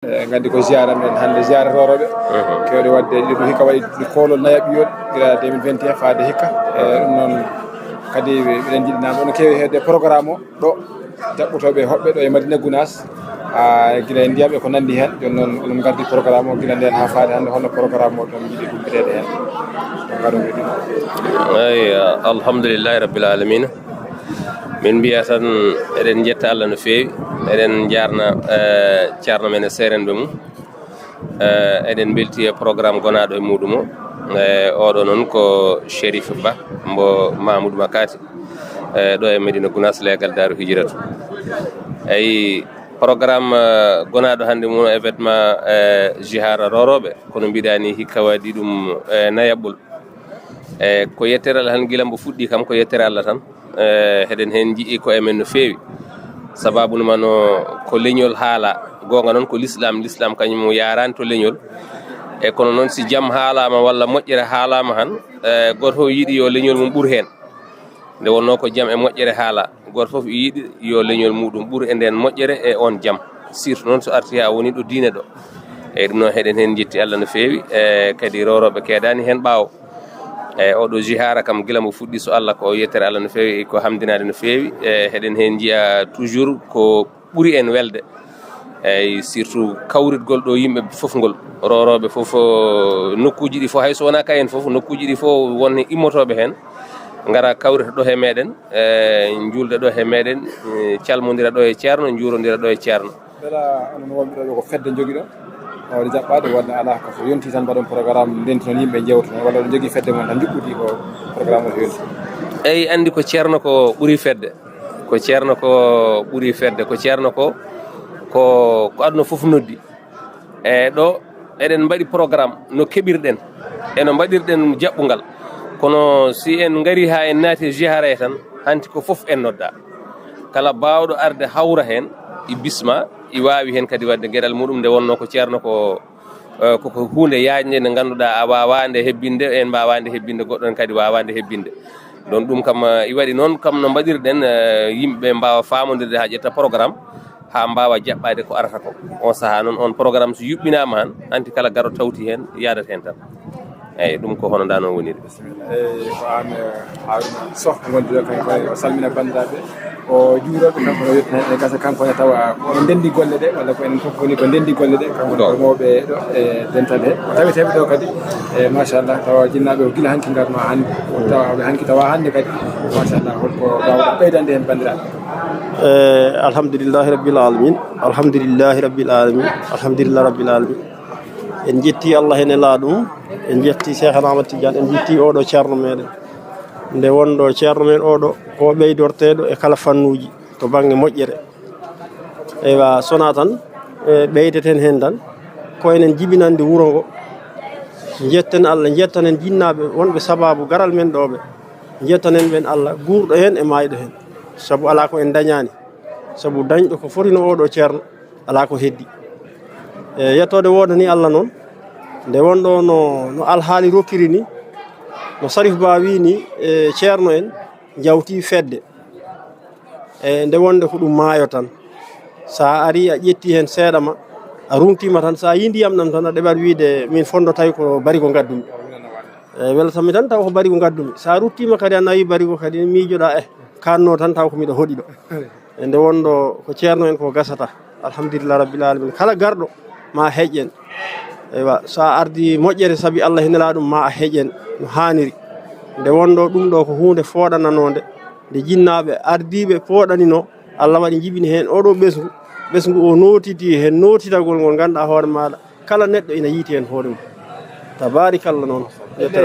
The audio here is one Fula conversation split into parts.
gandi ko ziara men hande ziara rorobe kewde wadde lidu hikka wadi kolol nayabi yod gira 2021 faade hikka dum non kadi ben jidina don kewi hedde programme o do jabbotobe hobbe do e Madina Gounass gira ndiabe ko nandi hen don non on gardi programme o gira den ha faade hande hono programme o don jidi dum bidede hen ngado ngidi ay alhamdulillah rabbil alamin min biya tan eden jetta Allah no feewi eden jarna ciarno men serenbe mum eden belti e programme gonado e mudumo odo non ko Cherif Ba mbo Mamoudou Makati do e Medina Gounass legal daru hijratu ay programme gonado hande mum événement jihara rorobe kono bidani hikka wadi dum nayabul ko yetteral han gilambo fuddi kam ko yettere Allah tan heden hen jii ko emen no feewi sababu no mano ko leñol haala gonga non ko l'islam kanyum yaran to leñol e kono non si jam haalama walla mojjere haalama han goto yidi yo leñol mum bur hen nde wonno ko jam e mojjere haala goto fof yidi yo leñol mudum bur e den mojjere e on jam surtout non so arti ha woni do diine do e dum no heden hen jetti Allah no feewi kadi rorobe kedani hen baaw odo jihara kam gila mo fuddi so Allah ko yettere Allah no feewi ko hamdinaade no feewi heden hen jiya toujours ko buri en welde ay surtout kawritgol do yimbe fof ngol rorobe fof nokkuji di fo hay so wona kayen fof nokkuji di fo wonni immotobe hen ngara kawrita do he meden njulde do he meden calmondira do e ceerno njurondira do e ceerno bela onon wonbe do ko fedde jogi do o jabbade walla ala ko yonti tan badon programme denti non yimbe jewto walla jogi fedde mon tan jubbudi ko programme o yonti ay andi ko ceerno ko buri fedde ko ceerno ko buri fedde ko ceerno ko adno fof noddi do eden badi programme no kebirden eno badirden jabbungal kono si en ngari ha en naati jihara tan hanti ko fof en nodda kala baawdo arde hawra hen i bisma i waawi hen kadi wadde gedal mudum nde wonno ko ceerno ko hunde yaajne ne ganduda a waawande hebbinde en baawande hebbinde goddon kadi waawande hebbinde don dum kam i wadi non kam no badirden yimbe mbaawa faamondirde ha jetta programme ha mbaawa jabbade ko arata ko on saha non on programme so yubbinama han anti kala garo tawti hen yaadat hen tan ay dum ko hono dano woni ko an Haruna Sow gondido kan salmina bandirabe o juurobe kanko no yetna e gasa kanko ne tawa ko dendi golle de walla ko en fof woni ko dendi golle de kanko do mobe do e dentade tawi tawi do kadi machallah tawa jinnabe o gila hanki ngarno hande tawa hanki tawa hande kadi machallah holko bawda beydande en bandirabe alhamdulillahi rabbil alamin alhamdulillahi rabbil alamin en jetti Allah en laadum en jetti Cheikh Ahmad Tidiane en jetti odo ceerno meden nde wondo ceerno men odo o beydortedo e kala fannuji to bangi mojjere ewa sonatan beydeten hen dan ko enen jibinande wurongo jetten Allah jettanen jinnabe wonbe sababu garal men dobe jettanen ben Allah gurdo hen e maydo hen sabu ala ko en dañani sabu dañdo ko forino odo ceerno ala ko heddi yettode wodani Allah non nde wondo no alhaali rokkiri ni no Sarif Ba wi ni ceerno en jawti fedde nde wonde ko dum maayo tan sa ari a jetti hen seedama a rumtima tan sa yindi yam nam tan a debar wiide min fondo tay ko bari ko gaddumi wala tammi tan taw ko bari ko gaddumi sa ruttima kadi a nawi bari ko kadi miijoda kanno tan taw ko mido hodido nde wondo ko ceerno en ko gasata alhamdulillah rabbil alamin kala gardo ma heejen ewa sa ardi mojjere sabi Allah hinela dum ma heejen no haniri nde wondo dum do ko hunde foodananonde de jinnabe ardibe foodanino Allah wadi jibini hen odo besgu o notiti hen notitagol ngol ganda hoore maada kala neddo ina yiti hen hoore mum tabarakallah non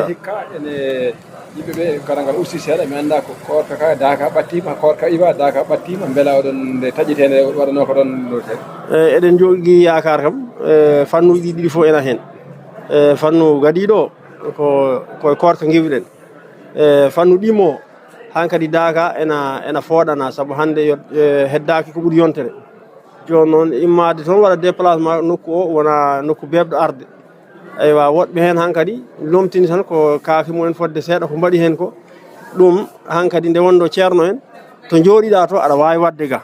hikka ene yimbe be karangal usti seeda mi anda ko korka ka daaka battima korka iwa daaka battima bela odon de tajitene wadano ko don lotel eden jogi yaakar kam fannuji didi fo ena hen fannu gadido ko korka ngiwden fannu dimo hankadi daaka ena foodana sabu hande heddaaki ko buri yontere jon non immade ton wala déplacement nokku o wona nokku bebdo arde aywa wodbe hen hankadi lomtini tan ko kaaki mumen fodde seeda ko mbadi hen ko dum hankadi nde wondo ceerno en to joodida to ada waawi wadde ga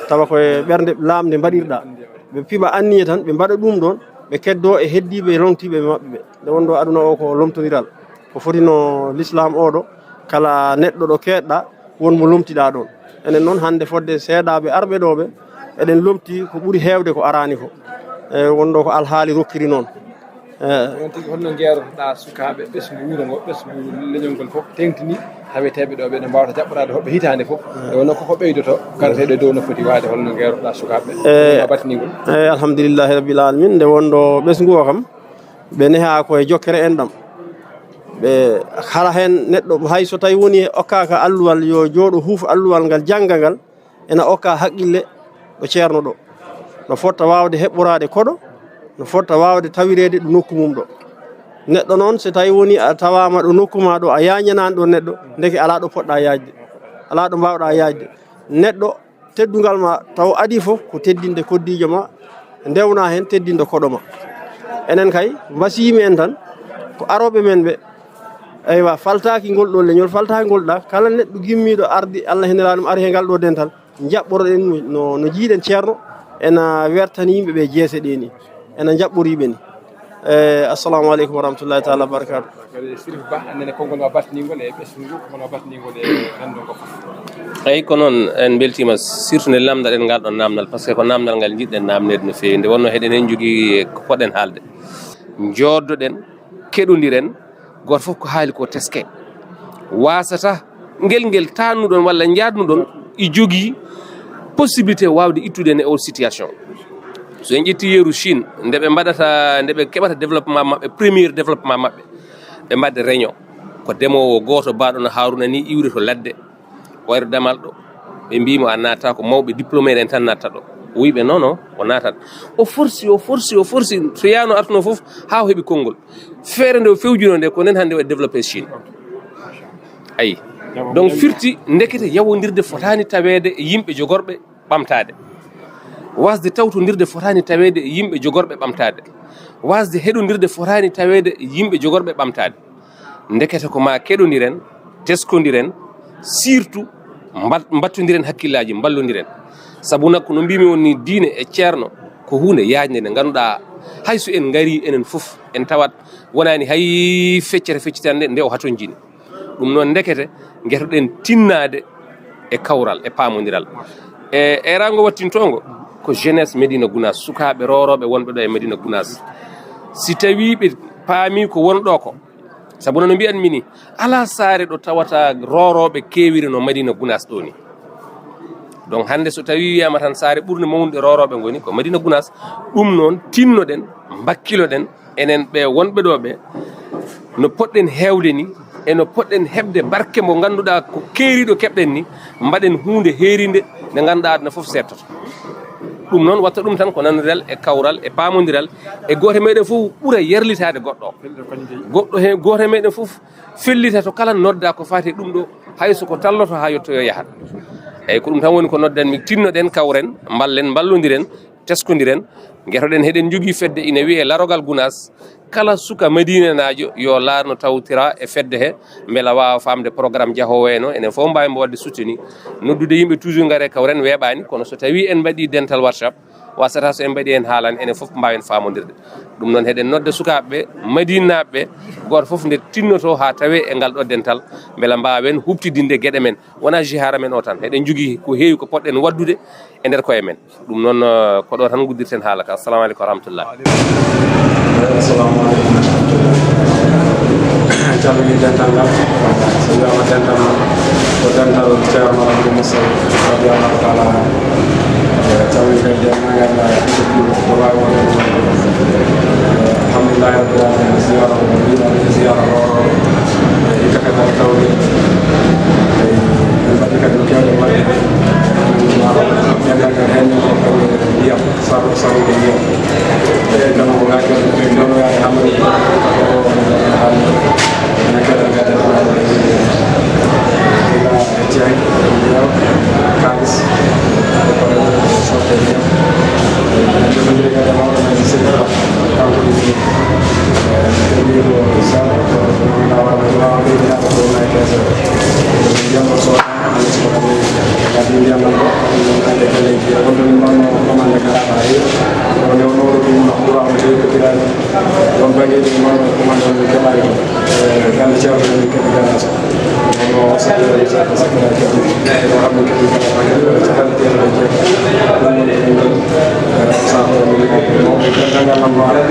tawa ko bernde lamde mbadirda ɓe piɓa anniye tan ɓe mbaɗa ɗum ɗon ɓe keddo e heddiɓe e longtiɓe maɓɓe ɓe nde wonɗo aduna o ko lomtodiral ko fotino l'islam oɗo kala neɗɗo ɗo keɗɗa wonmo lomtiɗa ɗon enen noon hande fodde seeɗaɓe arɓe ɗo ɓe eɗen lomti ko ɓuuri hewde ko arani ko e wonɗo ko alhaali rokkiri noon on tigi holno jeerotoɗa sukaɓe ɓesgu wuuro ngo ɓesgu leñol ngol fof tengtini taweteɓe ɗo ɓe no mbawata jaɓɓorade hoɓɓe hitande fof e wonno koko ɓeydoto garateɗo dow no foti wade holno jeerotoɗa sukaɓe battinigol alhamdulillahi rabbil alamin nde wonɗo ɓesgu o kam ɓe neha koye jokkere en ɗam ɓe kala hen neɗɗo hay so tawi woni okkaka alluwal yo jooɗo huuf alluwal ngal jangga ngal ena okka haqqille ɗo ceerno ɗo no fotta wawde heɓɓorade koɗo no fotta wawde tawirede ɗo nokku mum ɗo neɗɗo noon so tawi woni a tawama ɗo nokku ma ɗo a yañanani ɗo neɗɗo ndeke ala ɗo poɗɗa yajde ala ɗo mbawɗa yajde neɗɗo teddugal ma taw adi fof ko teddinde koddijo ma ndewna hen teddinde koɗo ma enen kay mbasiyimi en tan ko aroɓe men ɓe eywa faltaki ngol ɗo leñol faltaki ngol ɗa kala neɗɗo gimmiɗo ardi Allah henera ɗum ari he ngal ɗo dental jaɓɓoroɗen no jiiɗen ceerno ena wertani yimɓe ɓe jeese ɗe ni ena jaɓɓoriɓe ni assalamu aleykum wa rahmatullahi taala wa barakatu Sirif Ba annene konngol ma battinigol e ɓesgu kono battinigol e nanɗo ngo fof eyyi ko noon en beltima surtout nde lamdaɗen ngal ɗon namdal par ce que ko namdal ngal jiɗɗen namnede no fewi nde wonno heɗen en jogui ko poɗɗen haalde joddoɗen keɗodiren goto fof ko haali ko teske wasata ngel tannuɗon walla jadnuɗon i jogui possibilité wawde ittude e o situation so en ƴetti yeeru Chine nde ɓe mbaɗata nde ɓe keɓata développement maɓɓe premier développement maɓɓe ɓe mbadde réunion ko demowo goto baɗono Haruna ni iwde to ladde wayro damal ɗo ɓe mbimo a naata ko mawɓe diplômé en tan natta ɗo o wiɓe non o natat o forci so yano artuno foof ha o heeɓi konngol feere nde o fewjuno nde ko nen hannde waɗi développé Chine ayi donc firti ndekete yawodirde fotani tawede e yimɓe jogorɓe ɓamtade wasde tawtodirde fotani tawede e yimɓe jogorɓe ɓamtade wasde heɗodirde fotani tawede e yimɓe jogorɓe ɓamtade ndekete ko ma keɗodiren teskodiren surtout battodiren hakkillaji ballodiren saabu nakko no mbimi woni diine e ceerno ko hunde yajde nde ganduɗa hayso en gari enen foof en tawat wonani hay feccere feccitande nde o haton jini ɗum noon ndekete guetoɗen tinnade e kawral e pamodiral e rango wattintongo ko jeunesse Médina Gounass sukaɓe roroɓe wonɓe ɗo e Médina Gounass si tawi ɓe paami ko wonɗo ko saabu nono mbiyanmi ni ala saare ɗo tawata roroɓe kewiri no Médina Gounass ɗo ni donc hande so tawi wiyama tan saare ɓurde mawnude roroɓe goni ko Médina Gounass ɗum noon tinnoɗen bakkiloɗen enen ɓe wonɓe ɗo ɓe no poɗɗen hewde ni eno poɗɗen heɓde barke mo ganduɗa ko keeriɗo keɓɗen ni mbaɗen hunde heerinde nde ganduɗa aduna foof settoto ɗum noon watta ɗum tan ko nanodiral e kawral e pamodiral e goto meɗen foof ɓuura yerlitade goɗɗo goto meɗen foof fellita to kala nodda ko fati ɗum ɗo hayso ko talloto ha yettoyo yaaha eyyi ko ɗum tan woni ko noddanmi tinnoɗen kawren ballen ballodiren teskodiren guetoɗen heɗen jogui fedde ina wiye larogal Gounass kala suka Madina najo yo laarno tawtira e fedde he beela wawa famde programme jahowo eno enen fof mbawimo wadde soutenu noddude yimɓe toujours gaare kawren weeɓani kono so tawi en mbaɗi dental workshop wasata so en mbaɗi en haalani enen fof mbawen famodirde ɗum noon heɗen nodda sukaɓeɓe madinaɓeɓe goto foof nde tinnoto ha tawe e ngal ɗo dental beela mbawen hubtidinde gueɗe men wona jihara men o tan eɗen jogui ko heewi ko poɗɗen waddude e nder koye men ɗum noon ko ɗo tan guddirten haala ka assalamu aleykum wa rahmatullah assalamu aleykum calmini dental ngal so wiyama dental ko dental ceerno Abdou Moussa radiallahu taala tawi kadi magal ko wawi wonde alhamdulillahi rabbil alamin ziyara o wiɗa ziyara roro ita kadi tawde en mbaɗi kadi no kewɗe mbaɗe dental ngal hen ko kadi ndiyam sabude ndiyam e kala ko gaji ɗono yaade hamani ko ene kadi gaden ila e jeey ndiyam kalis sorte ndiyam jogondiri kadi mawɗo men sédra kanko ɗi kadi ko sala ko wawa ɓeydinade ko wona e keese ndiyam o soda kadi ndiyam nan ɗo ande kaleji wonɗo min mbanno commande kalaɗa heewi hokkiraade won baŋngeeji ɗi manno commandant ɓe keɓaani ko gande ceerno men kadi garage ono secrétaire secrétaire kadi o hamno kadi capanɗe temedde jeegom ɗum noon ɗum saabu mawɓe dendagal lambo ara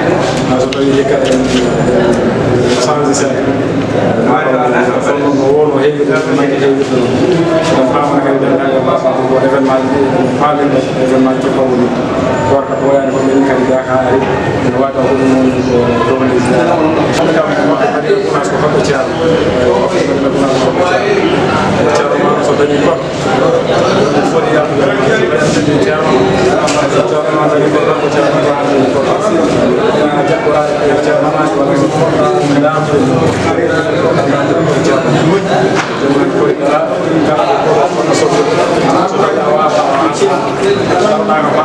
so tawi hikka en changé seeɗa fonno no wono heewide manque heewide noon en paamana kadi dendagal ko événement ji paamirɗe événement ji fof woni gorko ko wayani ko min kadi gaka ari ene waɗa ko ɗum woni ko domanis hande kam waɗi ɓunas ko hoɗɗo ceerno ɓunas ko hoɗɗo ceerno ma so dañi goɗɗo foti yaltude ceerno ceerno ma dañi goɗɗo ko ceerno ma dañi goɗɗo jaɓɓorade ceerno ma walla so poɗɗa damde ko ceerno jomani koye kala kala ko hoɗɗo sottude so tawi a wawa ɗaga ma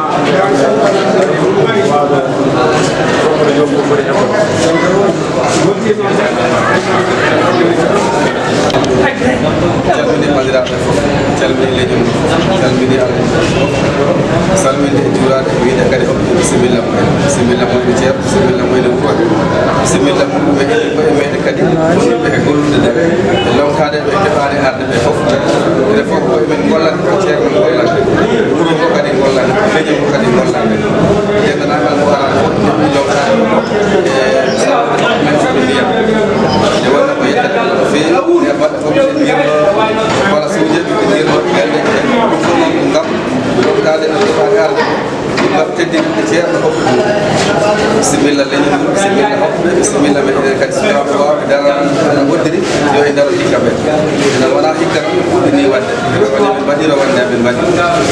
waɗa fokkode jomum foti heɓɓo calmini bandiraɓe fof calmini leñol calmini allah fof salminde e juurade e wiide kadi hoɓɓe bisimilla mumen bisimilla moƴƴo ceerno bisimilla moyne kuuɗe bisimilla muɗume heɗi koye meɗe kadi wonɓe e gollude ɗe e lomtade ɓe keɓani arde ɓe fof ene fof koye men gollande ko ceerno gollande wuuro ngo kadi gollande leñol ngo kadi gollande dendanangal mo ara fof neɗɗi lomtade men fof ndiyam e wonno ko yettata no feewi e mbaɗa fof ɓe mbiyatno walla suuje ɓe mbiyatno ɓelde ɗum fof noon ko ngam lomtade ɓe keɓani arde ngam teddinɓe ceerno hoɓɓe bisimilla leñol mum bisimilla hoɓɓe bisimilla meɗen kadi so tawɓe wawɓe daran ana woddiri yo e daro hikka ɓe ene wona hikka tan fuɗɗini wadde woni ɓe mbaɗiro wande aɓe mbaɗi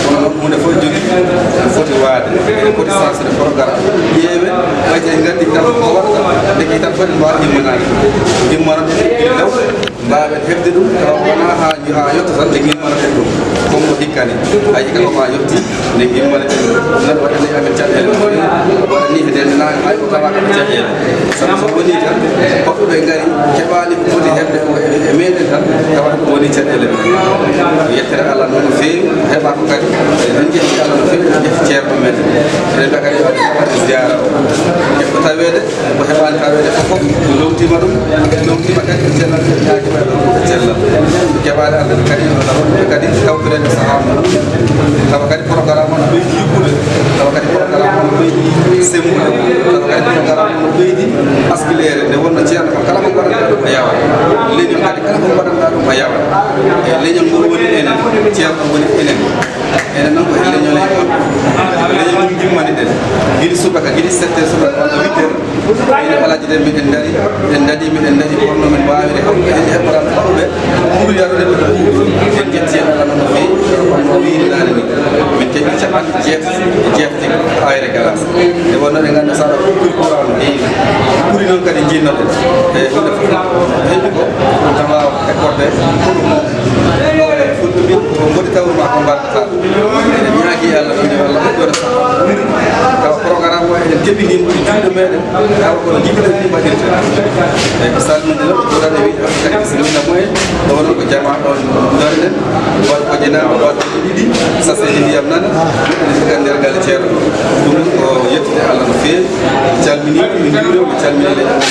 kono noon hunde fof jogui ene foti waade ene foti sensde programme ƴeewe ɓayte en gandi tan ko waɗata deki tan foti mbawa immanade immanoɗe law mbawen hebde ɗum tawa wona ha yetta tan nde gimmanoɗen ɗum comme no hikkani hayi kala ma yetti nde gimmanoɗen nan waɗani amen caɗele waɗani e dendenaga hay ko tawa kaɓe caɗele sabu so woni tan hoɓɓeɓe gaari keɓani ko foti hebde e meɗen tan tawata ɗum woni caɗele men yettere allah noon no feewi heɓa ko kadi en jetti allah no feewi en jetti ceerno men eɗen ɓe kadi waɗe ziyara o ƴefko tawede ko heɓani tawede fof lomtima ɗum lomtima kadi ko cellal yakima ɗon ko cellal keɓani arde kadi ɓe kadi tawtorede saaha mum tawa kadi programme o no ɓeydi yuppude tawa kadi programme o no ɓeydi sembude tawa kadi programme o no ɓeydi aspilere nde wonno ceerno kam kala ko mbaɗanɗa ɗum a yawa leñol kadi kala ko mbaɗanɗa ɗum a yawa e leñol ngol woni enen ceerno woni enen enen noon ko e leñol e leñol mum gimmani ɗen guiɗi subaka guiɗi 7 heures subaka walla 8 heures ine alaji ɗen miɗen daari en daɗi miɗen daɗi porno men wawide hoɓɓe en heɓɓoran mawɓe ɓuuri yarude ɓe ko en jetti hen allah noon no fewi kono wirinani ni min keɓi capanɗe jeetati ayre galas nde wonno ɗe ganda saɗa ɓuri courant no heewi ɓuuri noon kadi jinnoɗen e hunde fof heɓi ko tan wawa écorde fulɓe mbi ko mboɗi tawruma ko mbaddata ene ñaagui allah ɗon walla ɗoɗɗore ɓuuri tawa programme o eɗen keɓinimo e juuɗe meɗen tawa kono jiɓiɗen ni mbaɗirte eyyi ko salminde lam ɗoɗane wi kadi bisimilla mumen ɗo wonno ko jama ɗon dorɗen waɗ ko jenama waɗɗe ɗiɗi saseji ndiyam nana ene siga nder galle ceerno ɗum ko yettude allah no fewi calminima min juurima mi calmini leñol